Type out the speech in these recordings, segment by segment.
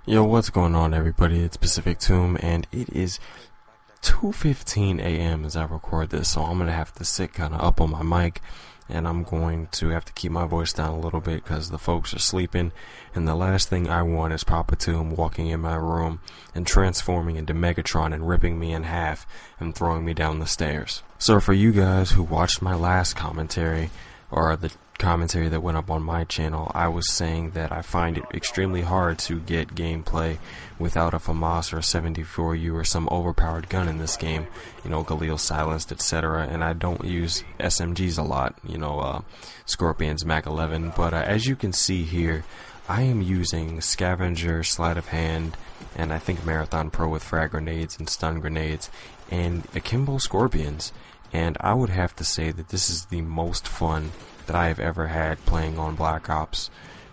Yo, what's going on, everybody? It's PacificTomb, and it is 2:15 a.m. as I record this, so I'm gonna have to sit kind of up on my mic, and I'm going to have to keep my voice down a little bit because the folks are sleeping, and the last thing I want is Papa Tomb walking in my room and transforming into Megatron and ripping me in half and throwing me down the stairs. So for you guys who watched my last commentary, or the commentary that went up on my channel, I was saying that I find it extremely hard to get gameplay without a FAMAS or a 74U or some overpowered gun in this game, you know, Galil silenced, etc. And I don't use SMGs a lot, you know, Scorpions, Mac 11, but as you can see here, I am using Scavenger, Sleight of Hand, and I think Marathon Pro with frag grenades and stun grenades, and AKIMBO Skorpions, and I would have to say that this is the most fun that I have ever had playing on Black Ops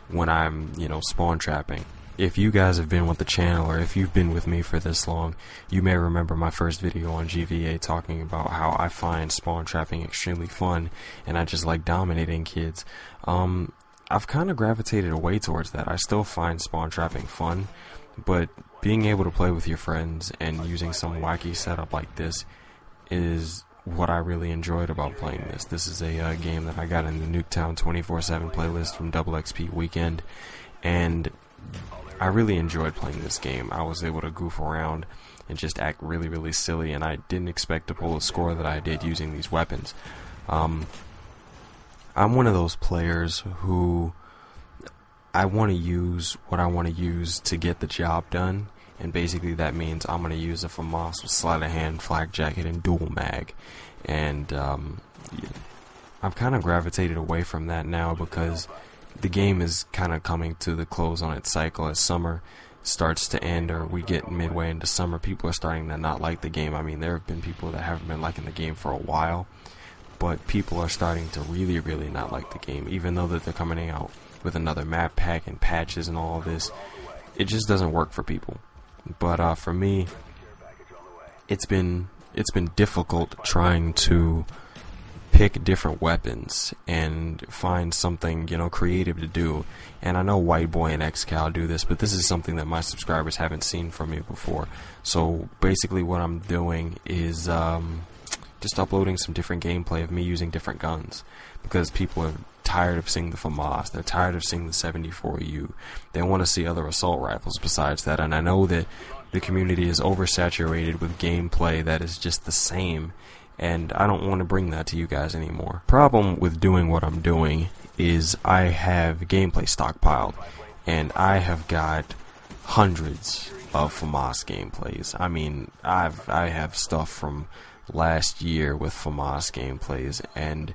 when I'm, you know, spawn trapping. If you guys have been with the channel, or if you've been with me for this long, you may remember my first video on GVA talking about how I find spawn trapping extremely fun and I just like dominating kids. I've kind of gravitated away towards that. I still find spawn trapping fun, but being able to play with your friends and using some wacky setup like this is what I really enjoyed about playing this. This is a game that I got in the Nuketown 24/7 playlist from Double XP Weekend, and I really enjoyed playing this game. I was able to goof around and just act really silly, and I didn't expect to pull the score that I did using these weapons. I'm one of those players who I want to use what I want to use to get the job done. And basically that means I'm going to use a FAMAS with sleight of hand, flak jacket, and dual mag. And I've kind of gravitated away from that now because the game is kind of coming to the close on its cycle. As summer starts to end, or we get midway into summer, people are starting to not like the game. I mean, there have been people that haven't been liking the game for a while, but people are starting to really not like the game, even though that they're coming out with another map pack and patches and all of this. It just doesn't work for people. But for me, it's been difficult trying to pick different weapons and find something, you know, creative to do. And I know White Boy and XCal do this, but this is something that my subscribers haven't seen from me before. So basically what I'm doing is just uploading some different gameplay of me using different guns, because people are tired of seeing the FAMAS, they're tired of seeing the 74U, they want to see other assault rifles besides that, and I know that the community is oversaturated with gameplay that is just the same, and I don't want to bring that to you guys anymore. Problem with doing what I'm doing is I have gameplay stockpiled, and I have got hundreds of FAMAS gameplays. I mean, I have stuff from last year with FAMAS gameplays, and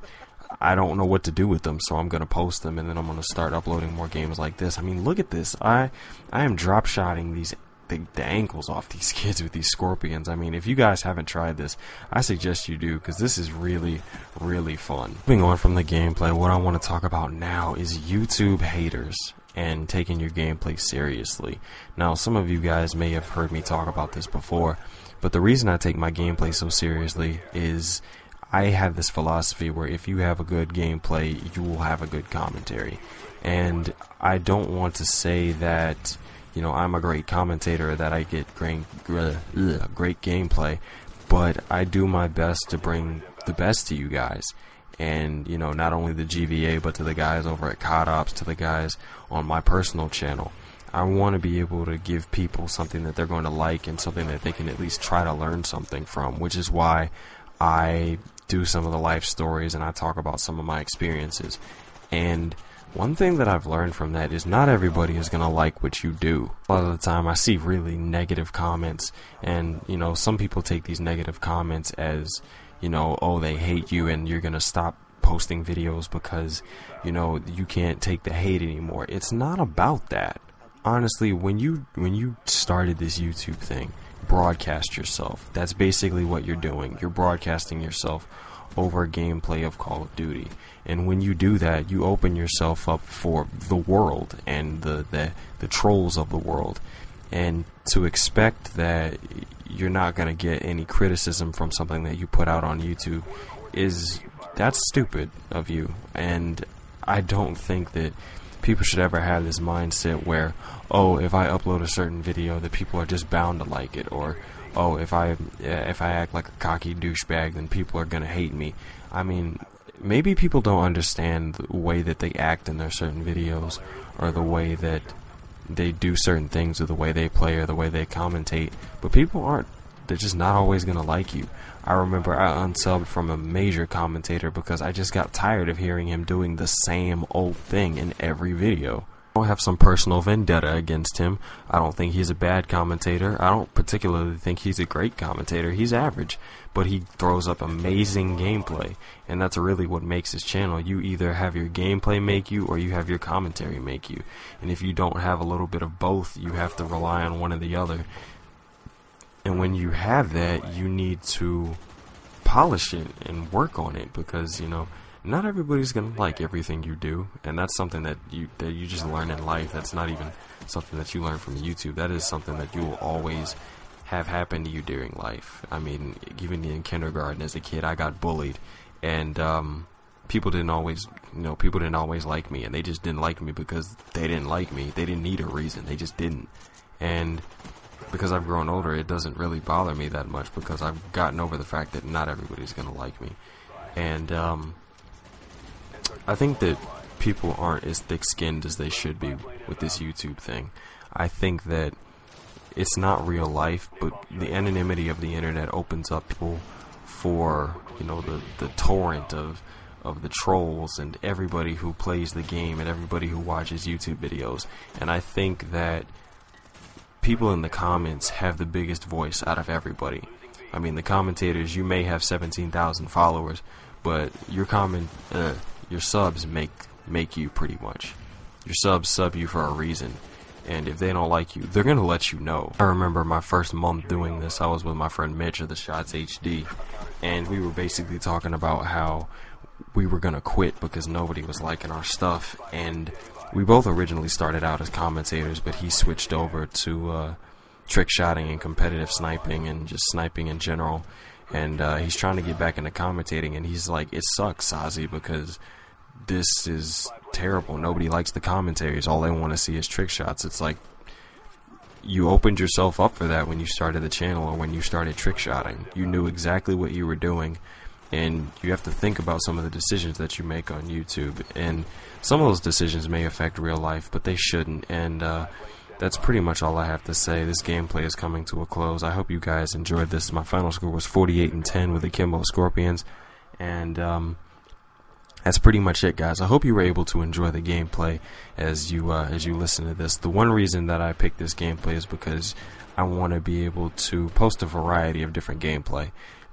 I don't know what to do with them, so I'm gonna post them, and then I'm gonna start uploading more games like this. I mean, look at this. I am drop shotting the ankles off these kids with these Scorpions. I mean, if you guys haven't tried this, I suggest you do, because this is really fun. Moving on from the gameplay, what I want to talk about now is YouTube haters and taking your gameplay seriously. Now, some of you guys may have heard me talk about this before, but the reason I take my gameplay so seriously is I have this philosophy where if you have a good gameplay, you will have a good commentary. And I don't want to say that, you know, I'm a great commentator, that I get great gameplay, but I do my best to bring the best to you guys. And, you know, not only the GVA, but to the guys over at COD Ops, to the guys on my personal channel. I want to be able to give people something that they're going to like and something that they can at least try to learn something from, which is why I do some of the life stories and I talk about some of my experiences. And one thing that I've learned from that is not everybody is going to like what you do. A lot of the time I see really negative comments, and, you know, some people take these negative comments as, you know, oh, they hate you and you're going to stop posting videos because, you know, you can't take the hate anymore. It's not about that. Honestly, when you started this YouTube thing, broadcast yourself. That's basically what you're doing. You're broadcasting yourself over gameplay of Call of Duty. And when you do that, you open yourself up for the world and the trolls of the world. And to expect that you're not going to get any criticism from something that you put out on YouTube that's stupid of you. And I don't think that people should ever have this mindset where, oh, if I upload a certain video, that people are just bound to like it, or oh, if I act like a cocky douchebag, then people are gonna hate me. I mean, maybe people don't understand the way that they act in their certain videos, or the way that they do certain things, or the way they play, or the way they commentate. But people aren't, they're just not always gonna like you. I remember I unsubbed from a major commentator because I just got tired of hearing him doing the same old thing in every video. I don't have some personal vendetta against him. I don't think he's a bad commentator. I don't particularly think he's a great commentator. He's average, but he throws up amazing gameplay, and that's really what makes his channel. You either have your gameplay make you, or you have your commentary make you. And if you don't have a little bit of both, you have to rely on one or the other. And when you have that, you need to polish it and work on it, because, you know, not everybody's gonna like everything you do, and that's something that you just learn in life. That's not even something that you learn from YouTube. That is something that you will always have happen to you during life. I mean, even in kindergarten as a kid, I got bullied, and people didn't always like me, and they just didn't like me because they didn't like me. They didn't need a reason. They just didn't. And because I've grown older, it doesn't really bother me that much, because I've gotten over the fact that not everybody's gonna like me. And I think that people aren't as thick-skinned as they should be with this YouTube thing. I think that it's not real life, but the anonymity of the internet opens up people for, you know, the torrent of the trolls and everybody who plays the game and everybody who watches YouTube videos. And I think that people in the comments have the biggest voice out of everybody. I mean, the commentators, you may have 17,000 followers, but your subs make you pretty much. Your subs sub you for a reason, and if they don't like you, they're gonna let you know. I remember my first month doing this, I was with my friend Mitch of the Shots HD, and we were basically talking about how we were gonna quit because nobody was liking our stuff. And we both originally started out as commentators, but he switched over to trick shotting and competitive sniping and just sniping in general. And he's trying to get back into commentating, and he's like, it sucks, Ozzy, because this is terrible. Nobody likes the commentaries. All they want to see is trick shots. It's like, you opened yourself up for that when you started the channel, or when you started trick shotting. You knew exactly what you were doing, and you have to think about some of the decisions that you make on YouTube. And some of those decisions may affect real life, but they shouldn't. And that's pretty much all I have to say. This gameplay is coming to a close. I hope you guys enjoyed this. My final score was 48-10 with the AKIMBO Skorpions, and that's pretty much it, guys. I hope you were able to enjoy the gameplay as you listen to this. The one reason that I picked this gameplay is because I want to be able to post a variety of different gameplay.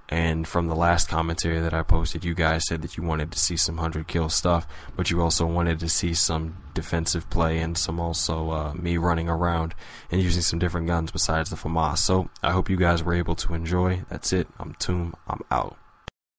And from the last commentary that I posted, you guys said that you wanted to see some 100 kill stuff, but you also wanted to see some defensive play and some also me running around and using some different guns besides the FAMAS. So I hope you guys were able to enjoy. That's it. I'm Tomb. I'm out.